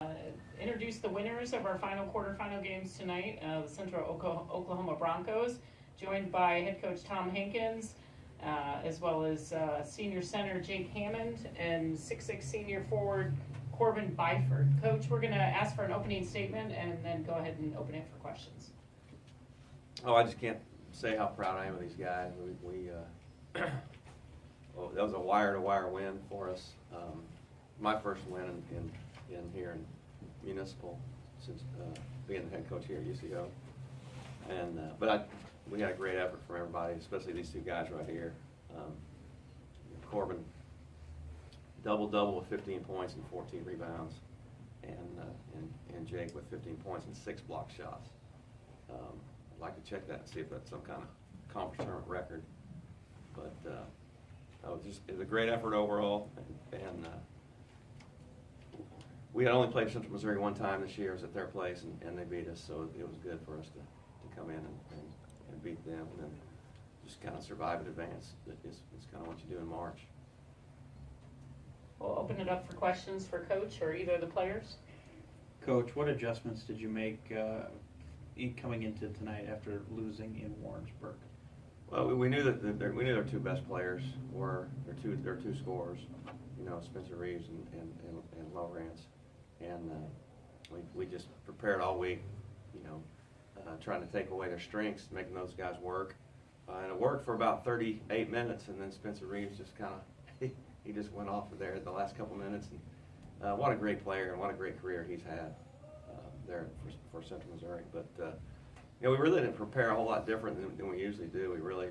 uh, introduce the winners of our final quarterfinal games tonight. The Central Oklahoma Broncos, joined by head coach Tom Hankins, as well as senior center Jake Hammond and 6'6" senior forward Corbin Byford. Coach, we're going to ask for an opening statement and then go ahead and open it for questions. Oh, I just can't say how proud I am of these guys. Well, that was a wire-to-wire win for us. My first win in here in municipal since being the head coach here at UCO. And we had a great effort from everybody, especially these two guys right here. Corbin double with 15 points and 14 rebounds, and Jake with 15 points and 6 block shots. I'd like to check that and see if that's some kind of conference tournament record. But it was a great effort overall, and we had only played Central Missouri one time this year. It was at their place, and they beat us, so it was good for us to come in and beat them, and then just kind of survive and advance. It's kind of what you do in March. We'll open it up for questions for Coach or either of the players. Coach, what adjustments did you make coming into tonight after losing in Warrensburg? Well, we knew that their two best players were their two scorers, Spencer Reeves and Lawrence, and we just prepared all week, trying to take away their strengths, making those guys work, and it worked for about 38 minutes, and then Spencer Reeves just kind of he just went off of there at the last couple minutes, and what a great player and what a great career he's had there for Central Missouri, but. We really didn't prepare a whole lot different than we usually do. We really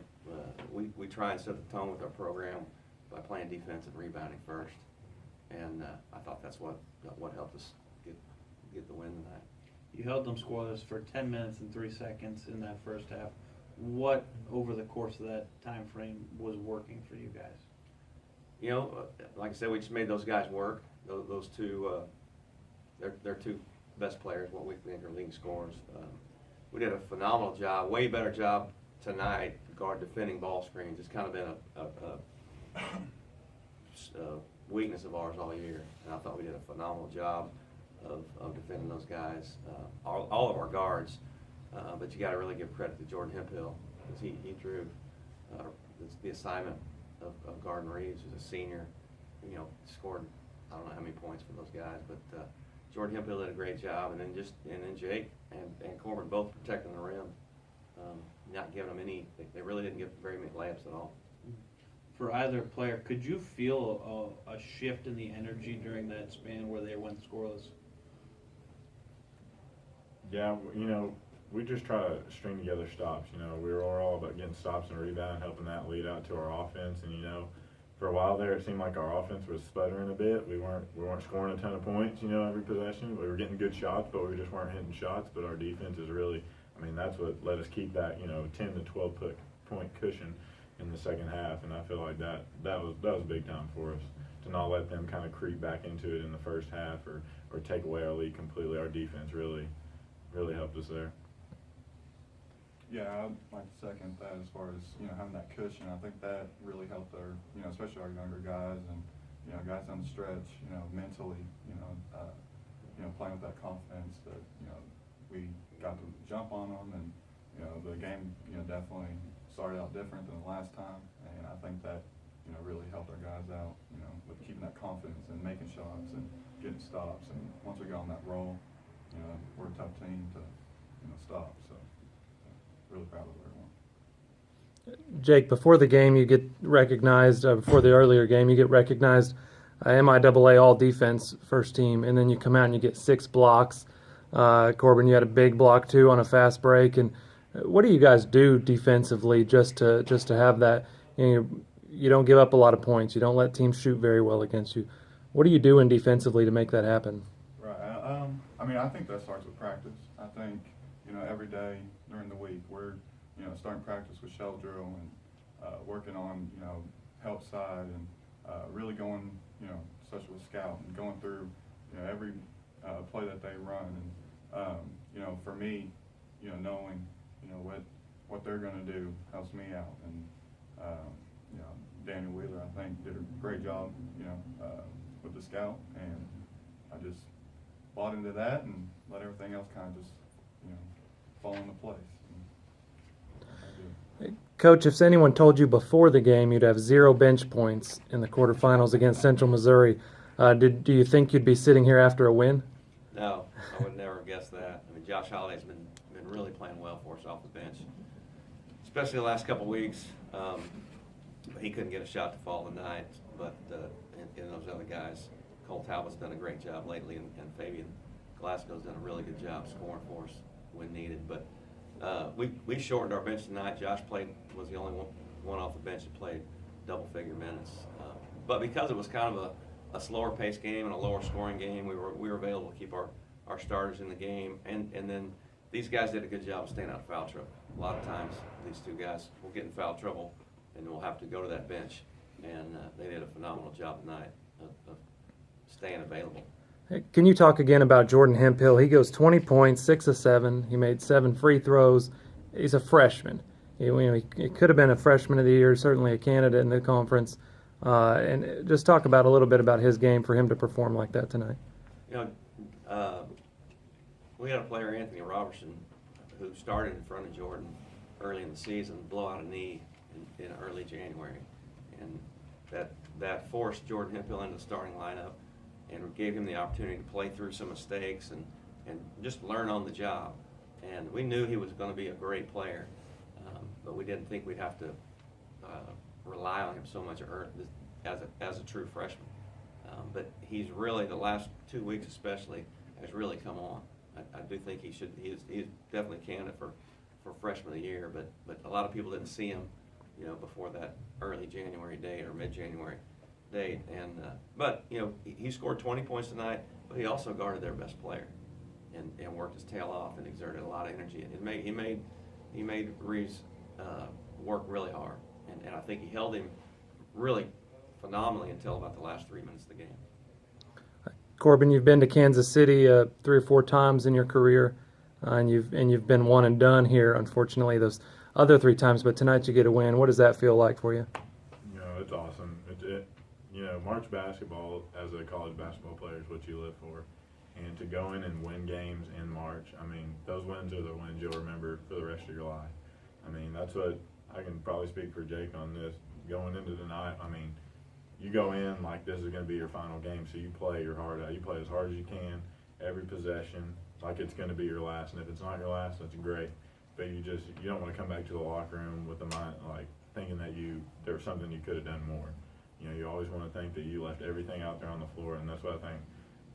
we try and set the tone with our program by playing defense and rebounding first, and I thought that's what helped us get the win tonight. You held them scoreless for 10 minutes and 3 seconds in that first half. What over the course of that time frame was working for you guys? Like I said, we just made those guys work. Those two, they're two best players. What we think are leading scorers. We did a phenomenal job, way better job tonight, guard defending ball screens. It's kind of been a weakness of ours all year, and I thought we did a phenomenal job of defending those guys, all of our guards. But you got to really give credit to Jordan Hemphill, because he drew the assignment of guarding Reeves, who's a senior. Scored I don't know how many points for those guys, but. Jordan Hemphill did a great job, and then Jake and Corbin both protecting the rim, not giving them any. They really didn't give very many layups at all. For either player, could you feel a shift in the energy during that span where they went scoreless? Yeah, we just try to string together stops. We were all about getting stops and rebound, helping that lead out to our offense, and for a while there, it seemed like our offense was sputtering a bit. We weren't scoring a ton of points, every possession. We were getting good shots, but we just weren't hitting shots. But our defense is really, that's what let us keep that, 10 to 12 point cushion in the second half. And I feel like that was big time for us to not let them kind of creep back into it in the first half or take away our lead completely. Our defense really helped us there. Yeah, I'd like to second that as far as, having that cushion. I think that really helped our, especially our younger guys and, guys on the stretch, mentally, playing with that confidence that, we got to jump on them, and, the game, definitely started out different than the last time, and I think that, really helped our guys out, with keeping that confidence and making shots and getting stops, and once we got on that roll, we're a tough team to, stop, so. Really proud of everyone. Jake, before the game, you get recognized. Before the earlier game, you get recognized MIAA All Defense first team, and then you come out and you get 6 blocks. Corbin, you had a big block too on a fast break. And what do you guys do defensively just to have that? You don't give up a lot of points. You don't let teams shoot very well against you. What are you doing defensively to make that happen? Right. I think that starts with practice. I think every day during the week we're starting practice with shell drill and working on help side and really going especially with scout and going through every play that they run, and for me knowing what they're going to do helps me out, and Daniel Wheeler I think did a great job with the scout, and I just bought into that and let everything else kind of just, fall into place. Coach, if anyone told you before the game you'd have 0 bench points in the quarterfinals against Central Missouri, do you think you'd be sitting here after a win? No, I would never have guessed that. I mean, Josh Holliday's been really playing well for us off the bench, especially the last couple of weeks. He couldn't get a shot to fall tonight, but and those other guys, Cole Talbot's done a great job lately, and Fabian Glasgow's done a really good job scoring for us when needed. But we shortened our bench tonight. Josh was the only one off the bench that played double-figure minutes. But because it was kind of a slower paced game and a lower scoring game, we were available to keep our starters in the game, and then these guys did a good job of staying out of foul trouble. A lot of times these two guys will get in foul trouble and we'll have to go to that bench, and they did a phenomenal job tonight of staying available. Hey, can you talk again about Jordan Hemphill? He goes 20 points, 6 of 7. He made 7 free throws. He's a freshman. He could have been a freshman of the year, certainly a candidate in the conference. And just talk about a little bit about his game for him to perform like that tonight. We had a player, Anthony Robertson, who started in front of Jordan early in the season, blow out a knee in early January, and that forced Jordan Hemphill into the starting lineup and gave him the opportunity to play through some mistakes and just learn on the job. And we knew he was going to be a great player, but we didn't think we'd have to rely on him so much as a true freshman. But he's really, the last 2 weeks especially, has really come on. I do think he's definitely a candidate for freshman of the year, but a lot of people didn't see him, before that early January date or mid-January date. And but he scored 20 points tonight, but he also guarded their best player and worked his tail off and exerted a lot of energy. And he made Reeves work really hard, and I think he held him really phenomenally until about the last 3 minutes of the game. Corbin, you've been to Kansas City 3 or 4 times in your career, and you've been one and done here. Unfortunately, those other 3 times, but tonight you get a win. What does that feel like for you? It's awesome. March basketball as a college basketball player is what you live for, and to go in and win games in March, I mean, those wins are the wins you'll remember for the rest of your life. I mean, that's what I can probably speak for Jake on this. Going into tonight, I mean, you go in like this is going to be your final game, so you play your heart out. You play as hard as you can, every possession, like it's going to be your last. And if it's not your last, that's great. But you don't want to come back to the locker room with the mind like thinking that there was something you could have done more. You always want to think that you left everything out there on the floor, and that's what I think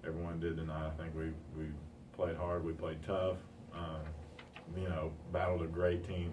everyone did tonight. I think we played hard, we played tough, battled a great team.